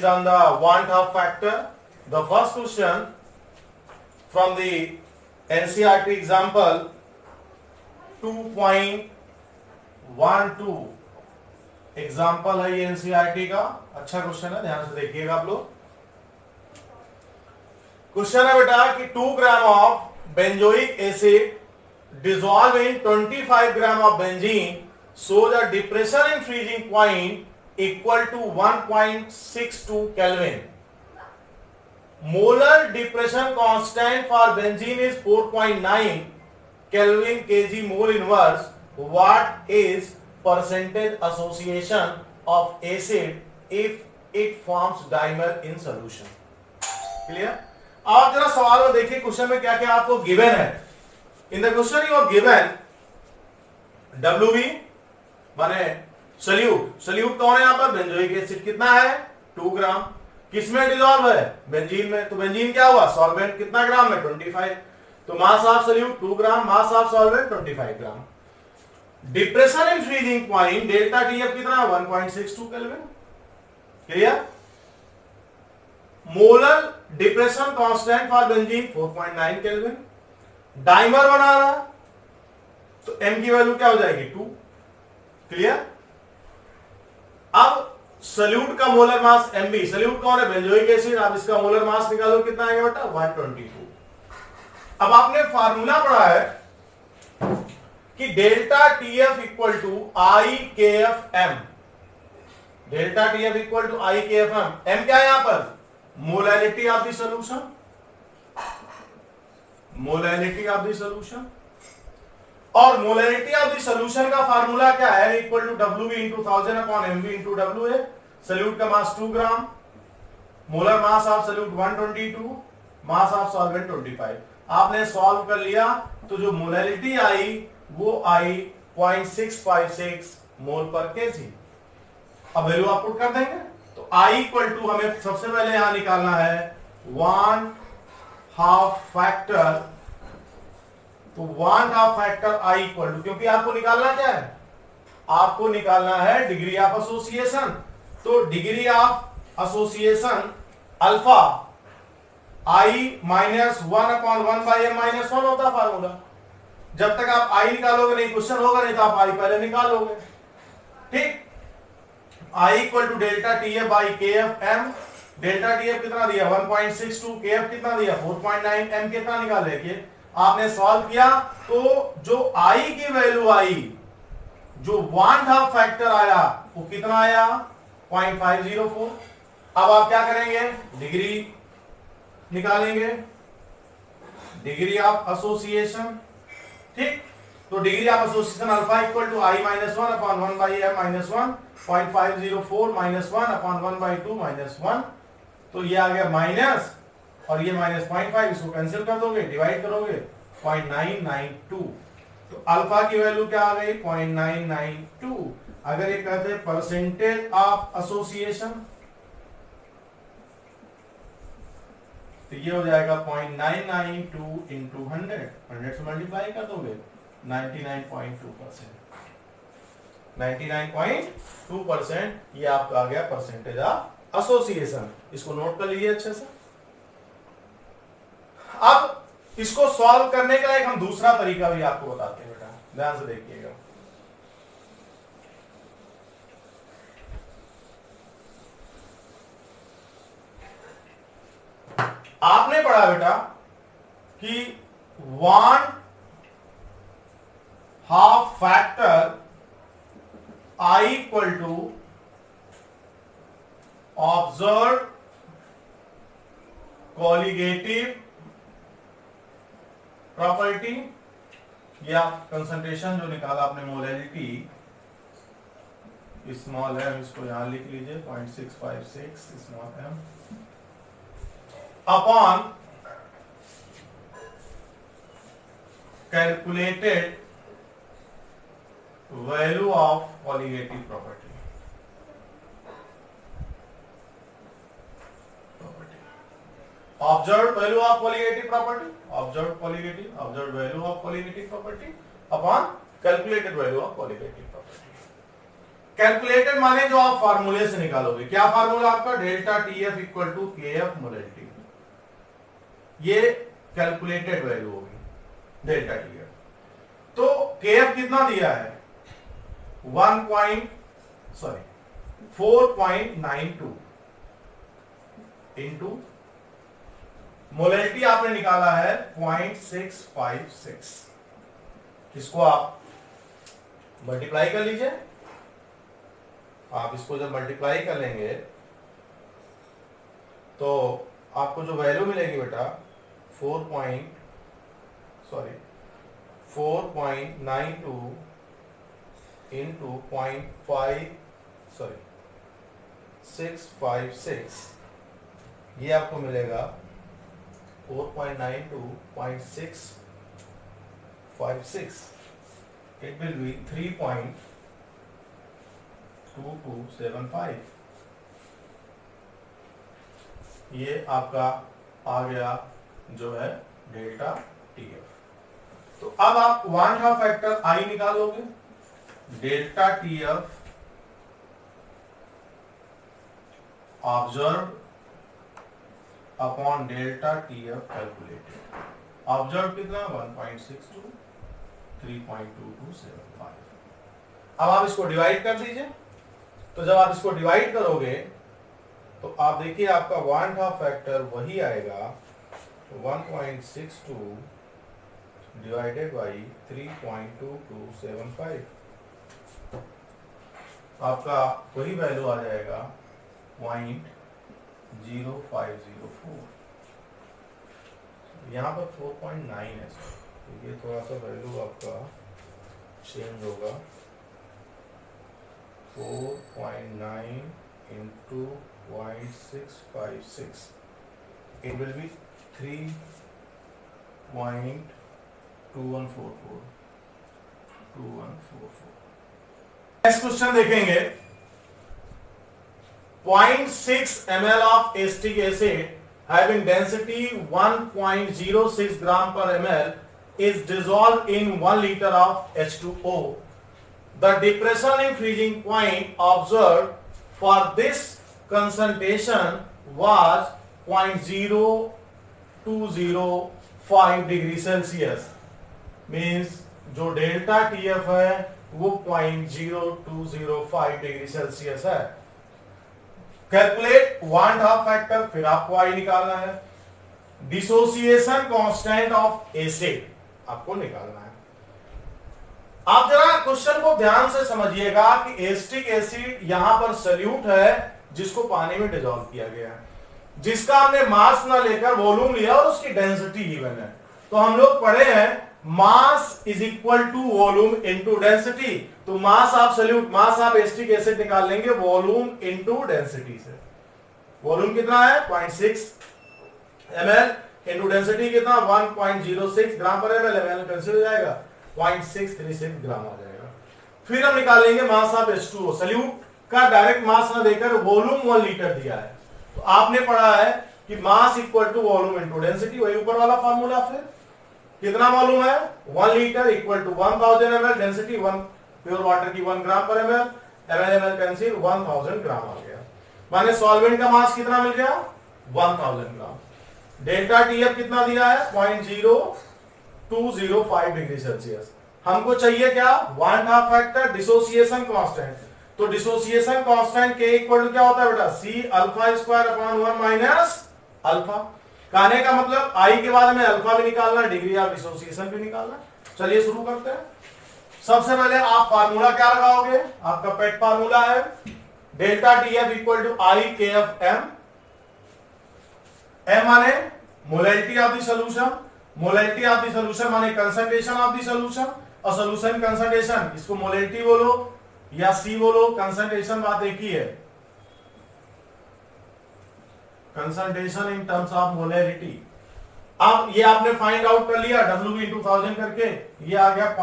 based on the one-half factor. The first question from the NCERT example 2.12 example है ये NCERT का. अच्छा question है, ध्यान से देखिएगा आप लोग. क्वेश्चन है बेटा कि 2 gram of benzoic acid dissolve in 25 gram of benzene shows a depression in freezing point equal to 1.62 Kelvin. Molar depression constant for benzene is 4.9 Kelvin kg mole inverse. What is percentage association of acid if it forms dimer in solution? Clear? आप जरा सवाल में देखिए question में क्या क्या आपको given है. In the question you are given WB माने सल्यूट कौन है यहां पर? Benzoic acid. कितना है? 2 ग्राम. किसमें डिसॉल्व है? बेंजीन में. तो बेंजीन क्या हुआ? सॉल्वेंट. कितना ग्राम में? 25. तो मास of salute 2 gram, mass of solvent 25 gram. Depression in freezing point delta TF कितना? 1.62 kelvin. Clear? Molar depression constant for benzene 4.9 kelvin. Dimer बना रहा तो m की वैल्यू क्या हो जाएगी? 2. क्लियर? अब सल्यूट का मोलर मास Mb. सल्यूट कौन है? Benzoic acid. आप इसका मोलर मास निकालो, कितना आएगा बेटा? 122. अब आपने फार्मूला पढ़ा है कि delta TF equal to I K F M. Delta TF equal to I K F M. M क्या है यहां पर? Molality of the solution. Molality of the solution. और मोलैरिटी ऑफ द सॉल्यूशन का फार्मूला क्या है? Equal to WB into 1000 upon MB into WA. Solute का mass 2 gram, molar mass of solute 122, mass of solvent 25. आपने solve कर लिया तो जो मोलैरिटी आई वो आई 0.656 मोल पर केजी. अब वैल्यू आप पुट कर देंगे तो I इक्वल टू हमें सबसे पहले यहां निकालना है 1/2 फैक्टर. तो 1/2 फैक्टर I इक्वल टू, क्योंकि आपको निकालना क्या है? आपको निकालना है डिग्री ऑफ एसोसिएशन. तो degree of association alpha I minus 1/1/m-1 होता फार्मूला. जब तक आप I निकालोगे नहीं क्वेश्चन होगा, नहीं तो आप I पहले निकालोगे. ठीक? I equal to delta TF by K F M. Delta TF कितना दिया? 1.62. के एफ कितना दिया? 4.9. एम कितना निकाल देखिए. आपने सॉल्व किया तो जो I की वैल्यू आई, जो 1/2 फैक्टर आया वो कितना आया? 0.504. अब आप क्या करेंगे? डिग्री निकालेंगे, डिग्री ऑफ एसोसिएशन. ठीक? तो degree of association alpha equal to I minus 1 upon 1/m minus 1. 0.504 minus 1 upon 1/2 minus 1. तो ये आ गया माइनस, और ये माइनस 0.5. इसको कैंसिल कर दोगे, डिवाइड करोगे 0.992. तो अल्फा की वैल्यू क्या आ गई? 0.992. अगर ये कहते हैं परसेंटेज ऑफ एसोसिएशन तो ये हो जाएगा 0.992 इंटू 100 से मल्टीप्लाई कर दोगे 99.2%. 99.2% ये आपका आ गया परसेंटेज ऑफ एसोसिएशन. इसको नोट कर लीजिए अच्छे से. अब इसको सॉल्व करने का एक हम दूसरा तरीका भी आपको बताते हैं बेटा, ध्यान से देखिएगा. आपने पढ़ा बेटा कि 1/2 factor I equal to observe colligative property, या कंसंट्रेशन जो निकाला आपने मोलैलिटी स्मॉल m, इसको यहां लिख लीजिए 0.656 small m upon calculated value of colligative property. Observed value of colligative property, observed value of colligative property upon calculated value of colligative property. Calculated माने जो आप फार्मूले से निकालोगे। क्या फार्मूला आपका? Delta T F equal to K F molality. ये calculated value होगी डेल्टा टी एफ। तो के एफ कितना दिया है? 4.92 इंटू मोलैलिटी आपने निकाला है 0.656। इसको आप मल्टीप्लाई कर लीजिए। आप इसको जब मल्टीप्लाई कर लेंगे तो आपको जो वैल्यू मिलेगी बेटा 4.92 इंटू 656, ये आपको मिलेगा 4.92.656। It will be 3.2275। ये आपका आ गया जो है डेल्टा टी एफ। तो अब आप वन हाफ फैक्टर आई निकालोगे। Delta T F observe upon delta T F calculated. Observe कितना? 1.62, 3.2275। अब आप इसको डिवाइड कर दीजिए। तो जब आप इसको डिवाइड करोगे तो आप देखिए आपका वन हाफ फैक्टर वही आएगा 1.62 डिवाइडेड बाई 3.2275। आपका वही वैल्यू आ जाएगा 0.0504। यहाँ पर 4.9 है सर, तो ये थोड़ा सा वैल्यू आपका चेंज होगा। 4.9 into 0.656, it will be 3.2144। Next question देखेंगे। 0.6 ml of acetic acid having density 1.06 gram per ml is dissolved in 1 liter of H2O. The depression in freezing point observed for this concentration was 0.0205 degree Celsius. Means जो delta T F है वो 0.0205 degree Celsius है। Calculate one Hoff factor, फिर आपको आई निकालना है। Dissociation constant of acid आपको निकालना है। आप जरा क्वेश्चन को ध्यान से समझिएगा कि एसिटिक एसिड यहां पर सल्यूट है जिसको पानी में डिसॉल्व किया गया है, जिसका हमने मास ना लेकर वॉल्यूम लिया और उसकी डेंसिटी गिवन है। तो हम लोग पढ़े हैं mass is equal to volume into density. तो मास आप सल्यूट, मास आप एसिटिक एसिड निकाल लेंगे वॉल्यूम इनटू डेंसिटी से। वॉल्यूम कितना है? 0.6 ml इनटू डेंसिटी कितना? 1.06 ग्राम पर ml। ml कैंसिल हो जाएगा, 0.636 ग्राम आ जाएगा। फिर हम निकाल लेंगे मास ऑफ H2O। सल्यूट का डायरेक्ट मास ना देकर वॉल्यूम 1 लीटर दिया है। तो आपने पढ़ा है कि mass equal to volume into density, वही ऊपर वाला फार्मूला। फिर कितना वॉल्यूम है? 1 litre equal to 1000 ml, density 1 pure water की 1 ग्राम पर ml, ml कैंसिल 1000 ग्राम आ गया। माने सॉल्वेंट का मास कितना मिल गया? 1000 ग्राम। डेल्टा टीएफ कितना दिया है? 0.0205 डिग्री सेल्सियस। हमको चाहिए क्या? Van't Hoff factor, dissociation constant. तो डिसोसिएशन कांस्टेंट के इक्वल टू क्या होता है बेटा? C alpha square upon 1 minus alpha. कहने का मतलब आई के बाद में अल्फा भी निकालना, डिग्री ऑफ डिसोसिएशन भी निकालना। चलिए शुरू करते हैं। सबसे पहले आप फार्मूला क्या लगाओगे? आपका पेट फार्मूला है delta TF equal to I K F M. M माने molality of the solution, molality of the solution माने कंसंट्रेशन ऑफ द सॉल्यूशन, और सॉल्यूशन कंसंट्रेशन, इसको मोलैलिटी बोलो या सी बोलो, कंसंट्रेशन बात एक ही है। Concentration in terms of molality. अब ये आपने फाइंड आउट कर लिया W भी 2000 करके, ये आ गया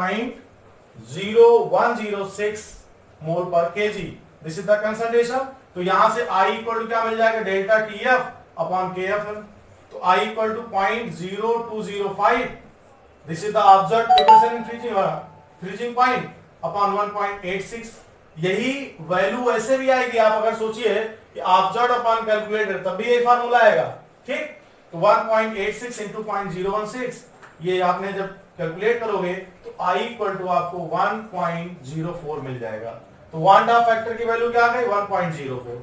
0.0106 मोल पर KG. This is the concentration. तो यहां से I इक्वल टू क्या मिल जाएगा? Delta TF upon KF। तो I equal to 0.0205। This is the observed temperature in freezing point upon 1.86। यही वैल्यू ऐसे भी आएगी, आप अगर सोचिए कि ऑब्जर्व अपॉन कैलकुलेटेड तब भी यही फार्मूला आएगा, ठीक। तो 1.86 इंटू 0.016 ये आपने जब कैलकुलेट करोगे तो I इक्वल टू आपको 1.04 मिल जाएगा। तो वन हाफ फैक्टर की वैल्यू क्या आ गई 1.04।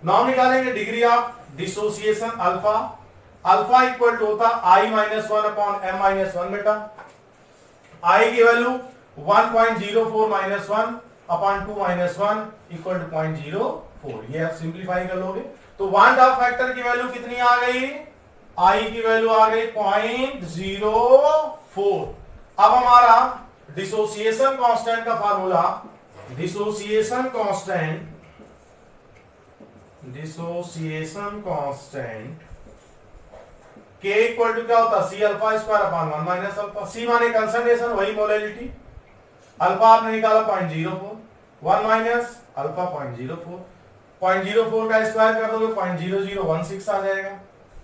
नाउ निकालेंगे degree of dissociation alpha. Alpha equal to होता I minus 1 upon M minus 1 बेटा। I की value 1.04 minus 1 upon 2 minus 1 equal to 0.04। ये आप सिंप्लीफाई कर लोगे तो वन हाफ फैक्टर की वैल्यू कितनी आ गई, I की वैल्यू आ गई 0.04। अब हमारा डिसोसिएशन कांस्टेंट का formula, dissociation constant K equal to क्या होता है C alpha square upon 1 minus alpha. C माने कंसंट्रेशन, वही मोलैलिटी। अल्फा आपने निकाला 0.04, 1 माइनस अल्फा 0.04, 0.04 का स्क्वायर कर दोगे 0.0016 आ जाएगा,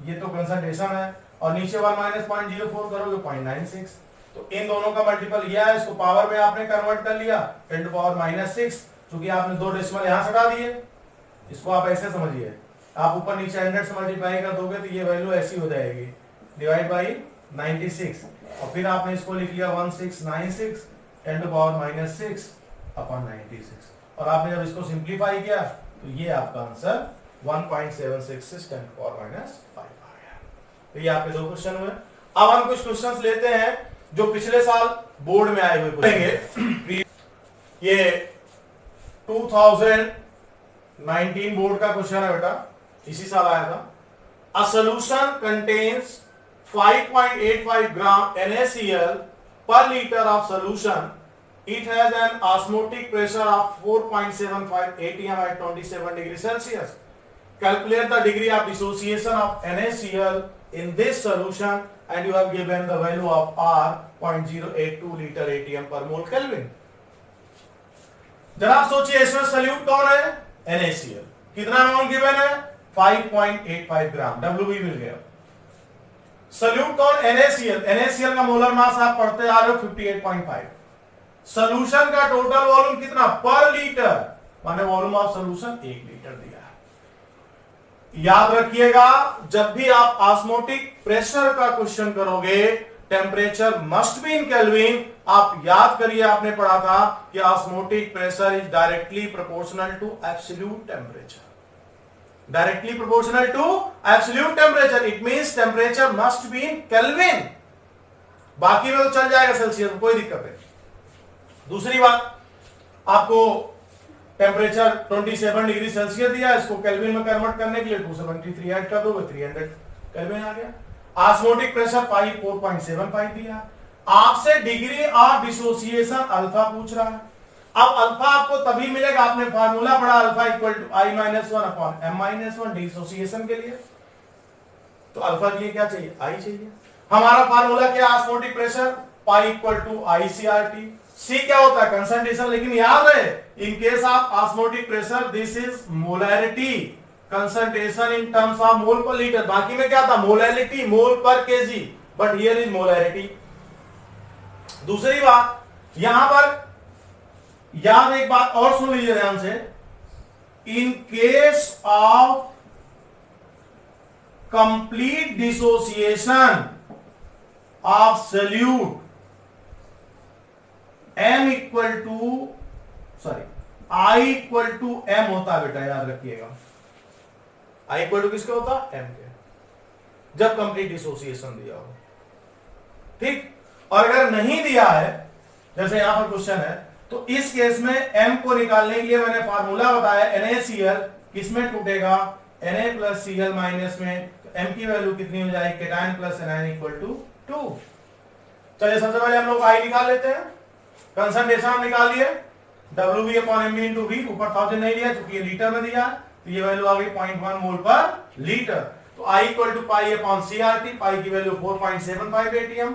ये तो कंसंट्रेशन है। और नीचे 1 माइनस 0.04 करोगे 0.96। तो इन दोनों का मल्टीपल किया है, इसको पावर में आपने कन्वर्ट कर लिया 10 to पावर -6, क्योंकि आपने दो डेसिमल यहां से हटा दिए। इसको आप ऐसे समझिए, आप ऊपर नीचे 100 से मल्टीप्लाई कर दोगे तो ये वैल्यू ऐसी हो जाएगी, डिवाइड बाई 96, और फिर आपने इसको लिख लिया 1696 10 to पावर -6 अपॉन 96, और आपने जब इसको सिंप्लीफाई किया तो ये आपका आंसर 1.766 10 to पावर -5 आ गया। तो ये आपके दो क्वेश्चन हुए। अब हम कुछ क्वेश्चंस लेते हैं जो पिछले साल बोर्ड में आए हुए क्वेश्चन। ये 2019 बोर्ड का क्वेश्चन है बेटा, इसी साल आया था। A solution contains 5.85 gram NaCl per liter of solution. It has an osmotic pressure of 4.75 atm at 27 degrees Celsius. Calculate the degree of dissociation of NaCl in this solution and you have given the value of R 0.082 liter atm per mole Kelvin. जरा सोचिए इसमें salute कौन है, NaCl। कितना amount given है 5.85 ग्राम, WB मिल गया। Salute कौन, NaCl। NaCl का मोलर मास आप पढ़ते आ रहे हो 58.5। सॉल्यूशन का टोटल वॉल्यूम कितना पर लीटर, माने वॉल्यूम ऑफ सॉल्यूशन 1 लीटर दिया है। याद रखिएगा जब भी आप ऑस्मोटिक प्रेशर का क्वेश्चन करोगे, temperature must be in kelvin. आप याद करिए, आपने पढ़ा था कि osmotic pressure is directly proportional to absolute temperature. Directly proportional to absolute temperature, it means temperature must be in kelvin. बाकी में तो चल जाएगा सेल्सियस, कोई दिक्कत नहीं। दूसरी बात, आपको टेम्परेचर 27 डिग्री सेल्सियस दिया, इसको केल्विन में कन्वर्ट करने के लिए 273 ऐड कर दोगे 300 केल्विन आ गया। ऑस्मोटिक प्रेशर 4.75 दिया। आपसे डिग्री ऑफ डिसोसिएशन अल्फा पूछ रहा है। अब अल्फा आपको तभी मिलेगा, आपने फार्मूला पढ़ा alpha equal to I-1 upon M-1 dissociation के लिए। तो अल्फा के लिए क्या चाहिए, I चाहिए। हमारा फार्मूला क्या, osmotic pressure pi equal to ICRT। C क्या होता है, कंसंट्रेशन। लेकिन याद है in case of osmotic pressure this is molarity, concentration in terms of mole per litre. बाकी में क्या था, मोलैरिटी मोल पर kg, but here is molarity. दूसरी बात, यहां पर याद एक बात और सुन लीजिए ध्यान से, in case of complete dissociation of solute M equal to I equal to M होता है बेटा, याद रखिएगा। I इक्वल टू किसका होता है, M के, जब कंप्लीट डिसोसिएशन दिया हो, ठीक। और अगर नहीं दिया है, जैसे यहां पर क्वेश्चन है, तो इस केस में M को निकालने के लिए मैंने फार्मूला बताया NaCl, किसमें टूटेगा, Na प्लस Cl माइनस में। तो M की वैल्यू कितनी हो जाएगी, cation plus anion equal to 2। चलिए सबसे पहले हम लोग I निकाल लेते हैं। कंसंट्रेशन हम निकाल लिए, WB upon MB into V, ऊपर 1000 नहीं लिया क्योंकि ये लीटर में दिया, तो ये वैल्यू आ गई 0.1 मोल पर लीटर। तो I equal to pi upon CRT, pi की वैल्यू 4.75 atm,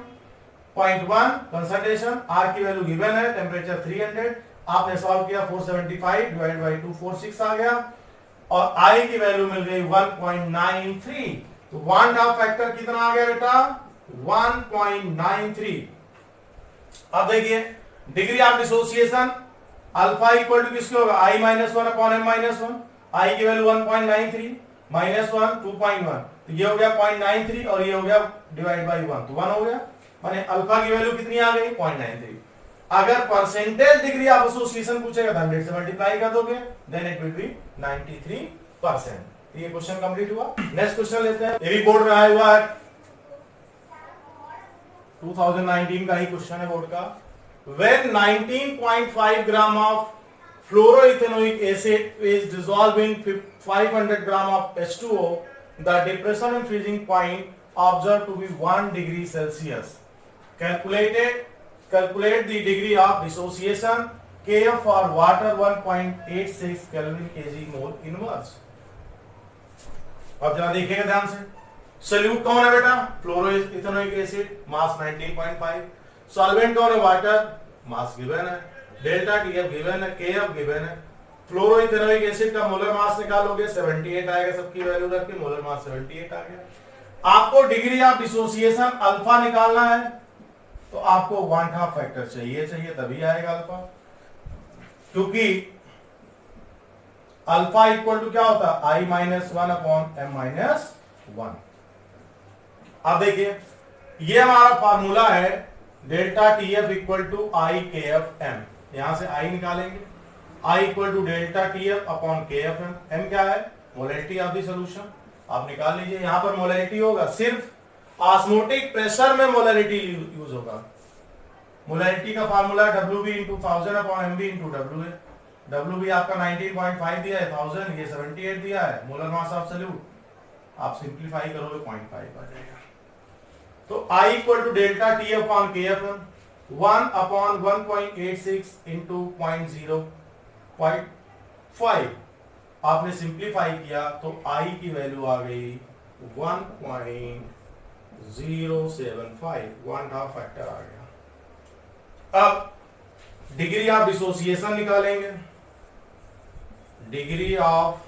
0.1 कंसंट्रेशन, R की वैल्यू गिवन है, टेम्परेचर 300, आपने सॉल्व किया 475 डिवाइड बाई 246 आ गया, और I की वैल्यू मिल गई 1.93। तो वन हाफ फैक्टर कितना आ गया बेटा, 1.93। अब देखिए degree of dissociation alpha equal to किसके होगा, I minus one upon M minus one, I की वैल्यू 1.93 माइनस वन 2.1, तो ये हो गया 0.93 और ये हो गया डिवाइड बाई 1, तो 1 हो गया, माने अल्फा की वैल्यू कितनी आ गई 0.93। अगर परसेंटेज डिग्री ऑफ एसोसिएशन पूछेगा तो 100 से मल्टीप्लाई कर दोगे, देन इट विल बी 93%। ये क्वेश्चन कंप्लीट हुआ। नेक्स्ट क्वेश्चन लेते हैं, ये भी बोर्ड में आया हुआ है, 2019 का ही क्वेश्चन है बोर्ड का। When 19.5 gram of fluoroethanoic acid is dissolved in 500 gram of H2O, the depression and freezing point observed to be 1 degree Celsius. Calculate the degree of dissociation Kf for water 1.86 Kelvin kg mole inverse. अब जरा देखिएगा ध्यान से, solute कौन है बेटा, फ्लोरोइथेनोइक acid, मास 19.5, solvent कौन है, वाटर, मास गिवन है, डेल्टा टीएफ गिवन है, केएफ गिवन है। फ्लोरोइथेनोइक एसिड का मोलर मास निकालोगे 78 आएगा, सबकी वैल्यू रख के मोलर मास 78 आ गया। आपको डिग्री ऑफ डिसोसिएशन अल्फा निकालना है, तो आपको 1/2 फैक्टर चाहिए तभी आएगा अल्फा, क्योंकि अल्फा इक्वल टू क्या होता है, I minus one upon M minus one. अब देखिए ये हमारा फार्मूला है delta T F equal to I K F M, यहां से आई निकालेंगे, I equal to delta T F upon K F M, M क्या है, मोलैरिटी ऑफ द सॉल्यूशन, आप निकाल लीजिए। यहां पर मोलैरिटी होगा, सिर्फ ऑस्मोटिक प्रेशर में मोलैरिटी यूज होगा। मोलैरिटी का formula W B into 1000 upon M B into W है। डब्ल्यू बी आपका 19.5 दिया है, 1000 ये 78 दिया है, मोलर मास ऑफ सॉल्यूट, आप सिंप्लीफाई करोगे 0.5 आ जाएगा। तो I equal to delta T upon K F M 1 upon 1.86 into 0.05, आपने सिंप्लीफाई किया तो I की वैल्यू आ गई 1.075, 1/2 फैक्टर आ गया। अब डिग्री ऑफ डिसोसिएशन निकालेंगे, degree of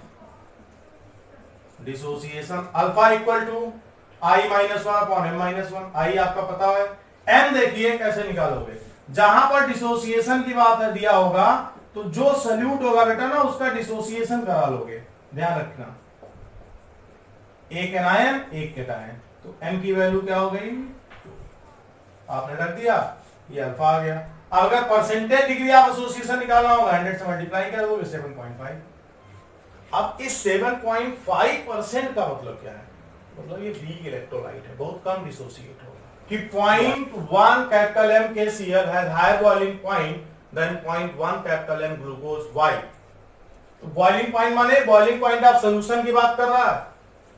dissociation alpha equal to I minus one upon M minus one, I आपका पता है, एम देखिए कैसे निकालोगे, जहां पर डिसोसिएशन की बात है दिया होगा तो जो सल्यूट होगा बेटा ना उसका डिसोसिएशन करा लोगे, ध्यान रखना, एक एनायन एक कैटायन, तो एम की वैल्यू क्या हो गई, आपने रख दिया, ये अल्फा आ गया। अगर परसेंटेज डिग्री ऑफ एसोसिएशन निकालना होगा 100 से मल्टीप्लाई कर दोगे 7.5। अब इस 7.5% का मतलब क्या है, मतलब ये वीक इलेक्ट्रोलाइट है, बहुत कम डिसोसिएट होगा, कि 0.1 capital M KCl has higher boiling point than 0.1 capital M glucose Y। तो बॉइलिंग पॉइंट माने बॉइलिंग पॉइंट ऑफ सॉल्यूशन की बात कर रहा है,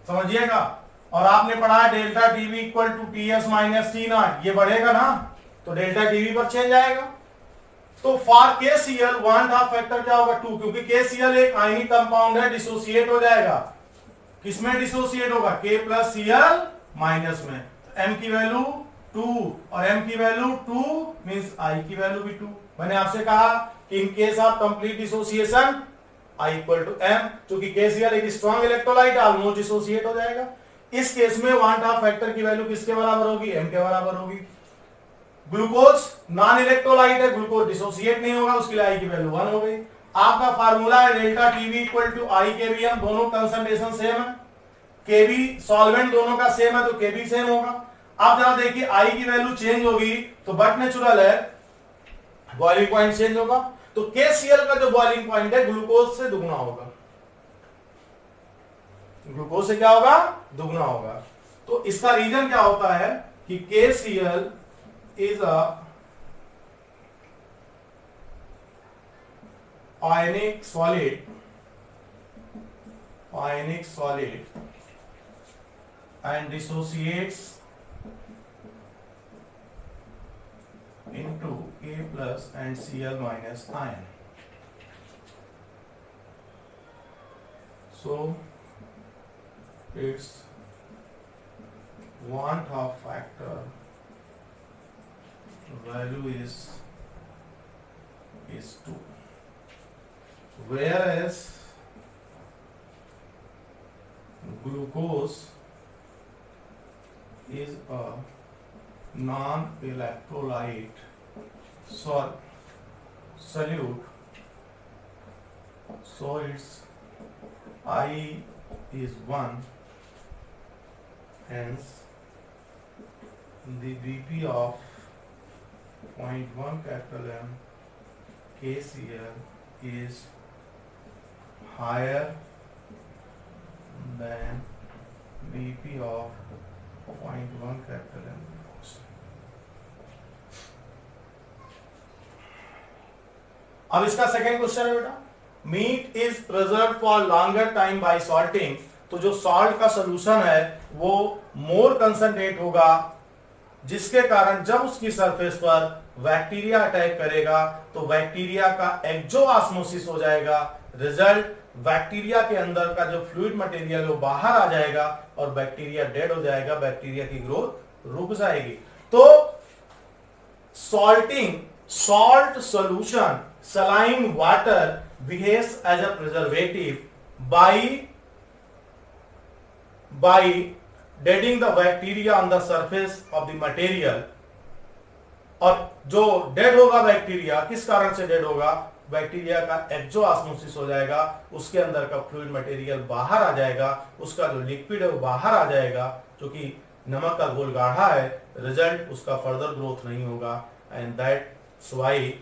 समझिएगा। और आपने पढ़ा है delta TV equal to TS minus T naught, ये बढ़ेगा ना तो डेल्टा टीवी पर चेंज आएगा। तो फॉर KCl 1/2 फैक्टर क्या होगा 2, क्योंकि KCl एक आयनिक कंपाउंड है, डिसोसिएट हो जाएगा, किसमें डिसोसिएट होगा, K प्लस Cl माइनस में, तो M की वैल्यू 2 और M की वैल्यू 2 मींस I की वैल्यू भी 2। मैंने आपसे कहा कि in case of complete dissociation I equal to M, क्योंकि KCl एक स्ट्रॉन्ग इलेक्ट्रोलाइट ऑलमोस्ट डिसोसिएट हो जाएगा। इस केस में 1/2 फैक्टर की वैल्यू किसके बराबर होगी, M के बराबर होगी। ग्लूकोज नॉन इलेक्ट्रोलाइट है, ग्लूकोज डिसोसिएट नहीं होगा, उसके लिए I की वैल्यू 1 हो गई। आपका फार्मूला है delta TV equal to I KVM, दोनों कंसंट्रेशन सेम है, केवी सॉल्वेंट दोनों का सेम है तो केवी सेम होगा। अब जरा देखिए आई की वैल्यू चेंज होगी तो बट नेचुरल है, बॉइलिंग पॉइंट चेंज होगा, तो KCl का जो बॉइलिंग पॉइंट है ग्लूकोज से दुगना होगा, ग्लूकोज से क्या होगा, दुगना होगा। तो इसका रीजन क्या होता है कि KCl is a ionic solid and dissociates into K plus and Cl minus ion. So its 1/2 factor value is 2. Whereas glucose is a non-electrolyte solute so its I is 1, hence the Vp of 0.1 capital M KCl is higher than Vp of 0.1 capital M. अब इसका second question है बेटा, meat is preserve for longer time by salting. तो जो salt का solution है वो मोर concentrate होगा, जिसके कारण जब उसकी सरफेस पर बैक्टीरिया अटैक करेगा तो बैक्टीरिया का एक्सोऑस्मोसिस हो जाएगा। रिजल्ट, बैक्टीरिया के अंदर का जो फ्लूइड मटेरियल वो बाहर आ जाएगा और बैक्टीरिया डेड हो जाएगा, बैक्टीरिया की ग्रोथ रुक जाएगी। तो salting, salt solution, saline water behaves as a preservative by deading the bacteria on the surface of the material। और जो डेड होगा बैक्टीरिया, किस कारण से डेड होगा? बैक्टीरिया का एक्सोऑस्मोसिस हो जाएगा, उसके अंदर का फ्लूइड मटेरियल बाहर आ जाएगा, उसका जो लिक्विड है वो बाहर आ जाएगा, जो कि नमक का घोल गाढ़ा है। रिजल्ट, उसका फर्दर ग्रोथ नहीं होगा। And that's why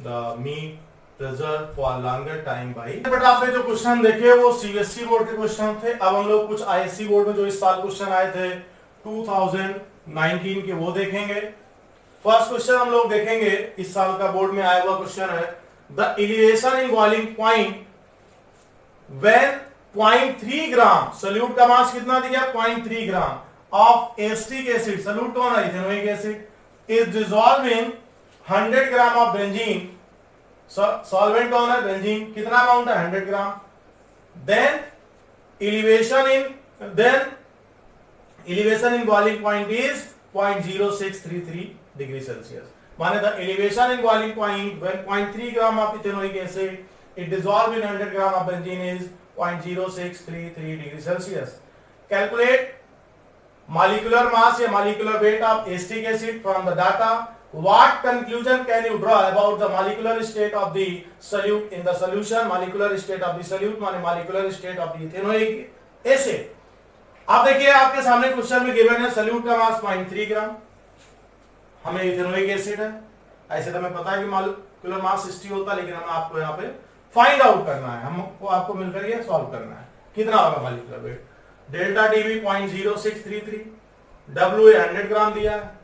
the meat preserved for longer time by। But आपने जो क्वेश्चन देखे वो सीबीएसई बोर्ड के क्वेश्चन थे। अब हम लोग कुछ आईएससी बोर्ड में जो इस साल क्वेश्चन आए थे 2019 के वो देखेंगे। फर्स्ट क्वेश्चन हम लोग देखेंगे, इस साल का बोर्ड में आया हुआ क्वेश्चन है, the elevation in boiling point when 0.3 gram, solute का मास कितना दिया? 0.3 gram of acetic acid, solute कौन है? Ethanoic acid, is dissolve in 100 gram of benzene, solvent कौन है? बेंजीन, कितना अमाउंट है? 100 gram. Then elevation in boiling point is 0.0633 degree Celsius. माने the elevation in boiling point when 0.3 gram of ethanoic acid it dissolve in 100 gram of benzene is 0.0633 degree Celsius. Calculate molecular mass या molecular weight of acetic acid from the data। What conclusion can you draw about the molecular state of the solute in the solution? Molecular state of the solute माने molecular state of the ethanoic acid। अब देखिए आपके सामने question में given है solute का मास 0.3 ग्राम, हमें ethanoic acid है। ऐसे तो हमें पता है कि मोलिकुलर मास 60 होता है, लेकिन हमें आपको यहाँ पे फाइंड आउट करना है, हमको आपको मिलकर ये सॉल्व करना है। कितना होगा molecular weight? Delta TV 0.0633, W 100 ग्राम दिया है।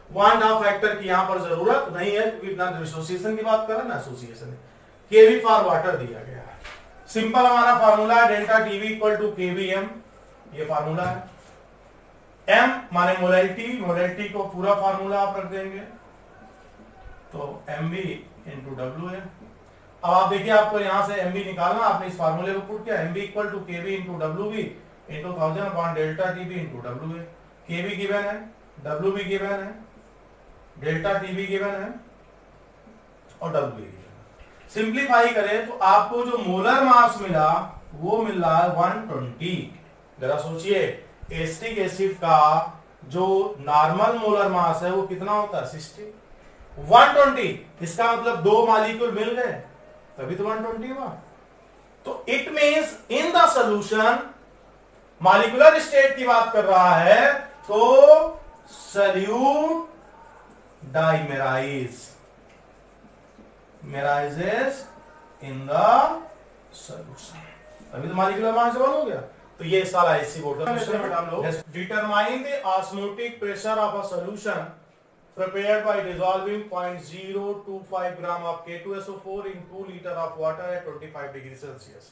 वन हाफ फैक्टर की यहां पर जरूरत नहीं है क्योंकि ना डिसोसिएशन की बात कर रहे हैं ना एसोसिएशन। केवी फॉर वाटर दिया गया है। सिंपल हमारा फार्मूला है delta TV equal to KVM, ये फार्मूला है। एम माने मोलैलिटी, मोलैलिटी को पूरा फार्मूला आप रख देंगे तो एमवी इंटू डब्ल्यू है। अब आप देखिए आपको यहां से एमबी निकालना, आपने इस फार्मूले को पुट किया, MB equal to KV into W B into 1000 upon delta TB into W A. KV given है, डब्ल्यू बी गिवन है, डेल्टा टीबी गिवन है और डब्ल्यू बी गिवन है। सिंप्लीफाई करें तो आपको जो मोलर मास मिला वो मिल रहा है 120। जरा सोचिए एसिटिक एसिड का जो नॉर्मल मोलर मास है वो कितना होता है? 60। 120, इसका मतलब दो मॉलिक्यूल मिल गए तभी तो 120 हुआ। तो it means in the solution molecular state की बात कर रहा है तो सोल्यूट डाइमेराइज, मेराइजेस इन द सॉल्यूशन, अभी तो मॉलिक्यूलर मास 1 हो गया। तो ये सारा आईसी बोर्ड का क्वेश्चन है। हम लोग determine the osmotic pressure of a solution prepared by dissolving 0.025 gram of K2SO4 in 2 liter of water at 25 degree Celsius।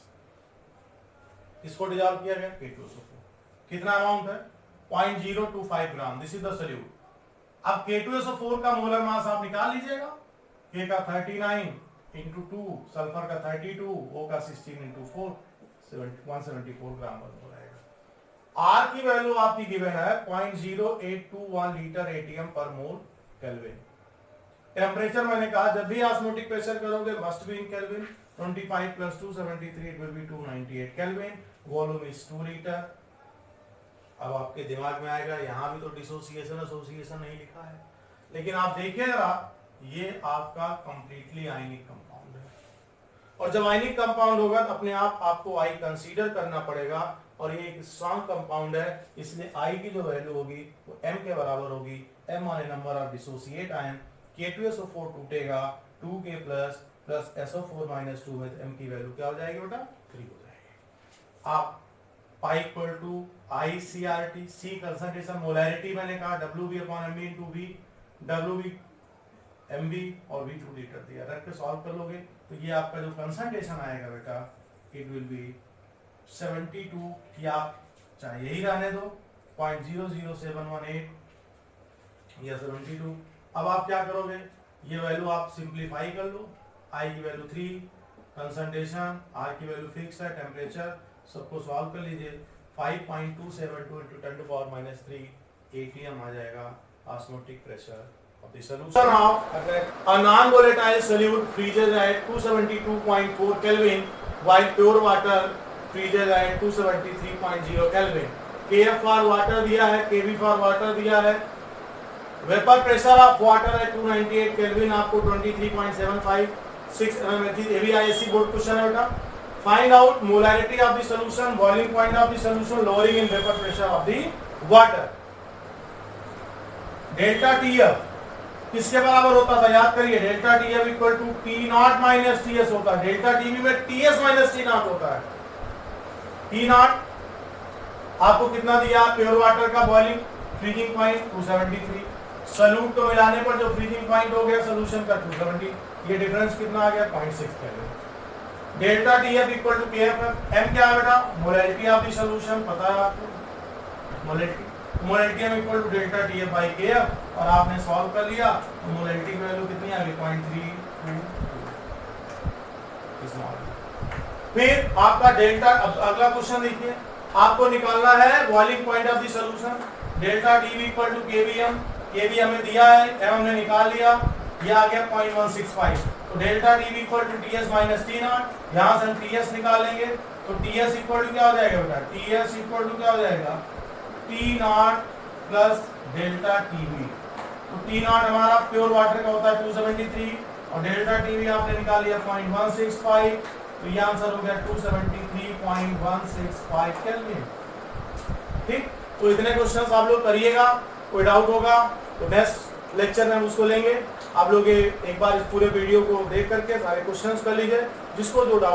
इसको डिसॉल्व किया गया K2SO4, कितना अमाउंट है? 0.025 ग्राम, दिस इज द सोल्यूट। अब K2SO4 का मोलर मास आप निकाल लीजिएगा, K का 39 इंटू 2, सल्फर का 32, O का 16 इंटू 4, 174 ग्राम बन जाएगा। R की वैल्यू आपकी गिवन है 0.0821 लीटर एटीएम पर मोल केल्विन। टेम्परेचर मैंने कहा जब भी ऑस्मोटिक प्रेशर करोगे must be in kelvin. 25 plus 273 it will be 298 kelvin. Volume is 2 litre. अब आपके दिमाग में आएगा यहां भी तो डिसोसिएशन एसोसिएशन नहीं लिखा है, लेकिन आप देखिए जरा ये आपका कंप्लीटली आयनिक कंपाउंड है और जब आयनिक कंपाउंड होगा तो अपने आप आपको आई कंसीडर करना पड़ेगा, और ये एक स्ट्रॉन्ग कंपाउंड है, इसलिए आई की जो वैल्यू होगी वो m के बराबर होगी, m माने number of dissociate ion, K2SO4 टूटेगा 2K plus SO4 minus 2 with m की वैल्यू क्या हो जाएगी बेटा 3 हो जाएगी। आप pi equal to I C R T, C concentration, molarity मैंने कहा WB/MB into V, WB MB और V 2 लीटर दिया, रख के सॉल्व कर लोगे तो ये आपका जो कंसंट्रेशन आएगा बेटा इट विल बी 72, या आप चाहे यही रहने दो 0.00718 या 72। अब आप क्या करोगे, ये वैल्यू आप सिंप्लीफाई कर लो, I की वैल्यू 3, कंसंट्रेशन, R की वैल्यू फिक्स है, टेम्परेचर, सबको सॉल्व कर लीजिए। 5.272 into 10 to power minus 3 atm आ जाएगा osmotic pressure of the solution of a non-volatile solute freezes at 272.4 Kelvin while pure water freezes at 273.0 Kelvin। Kf for water दिया है, Kb for water दिया है, vapour pressure of water है 298 kelvin, आपको 23.756 mm, ये भी ISC board question है बेटा। Find out molarity of the solution, boiling point of the solution, lowering in vapour pressure of the water. Delta TF किसके बराबर होता था, याद करिए, delta TF equal to T naught minus TS होता है, डेल्टा टीवी में टीएस माइनस टी नॉट होता है। टी नॉट आपको कितना दिया, प्योर वाटर का बॉइलिंग फ्रीजिंग पॉइंट 273, सॉल्यूट को मिलाने पर जो फ्रीजिंग पॉइंट हो गया सोल्यूशन का 270, ये डिफरेंस कितना आ गया 0.6 kelvin. Delta TF equal to KF, M क्या है बेटा, मोलैरिटी ऑफ द सॉल्यूशन, पता है आपको, molarity M equal to delta TF by KF, और आपने सॉल्व कर लिया तो मोलैरिटी की वैल्यू कितनी आ गई 0.322। फिर आपका डेल्टा, अब अगला क्वेश्चन देखिए, आपको निकालना है boiling point of the solution, delta TV equal to KVM, KV हमें दिया है, एम हमने निकाल लिया, ये आ गया 0.165, तो delta TV equal to TS minus T naught, यहां से हम टीएस निकालेंगे तो टीएस इक्वल टू क्या हो जाएगा बेटा, टीएस इक्वल टू क्या हो जाएगा T not plus delta TV. तो टी नॉट हमारा प्योर वाटर का होता है 273 और डेल्टा टीवी आपने निकाल लिया 0.165, तो ये आंसर हो गया 273.165 केल्विन। ठीक, तो इतने क्वेश्चंस आप लोग करिएगा, कोई डाउट होगा तो नेक्स्ट लेक्चर में हम उसको लेंगे। आप लोग एक बार इस पूरे वीडियो को देख करके सारे क्वेश्चंस कर लीजिए, जिसको जो डाउट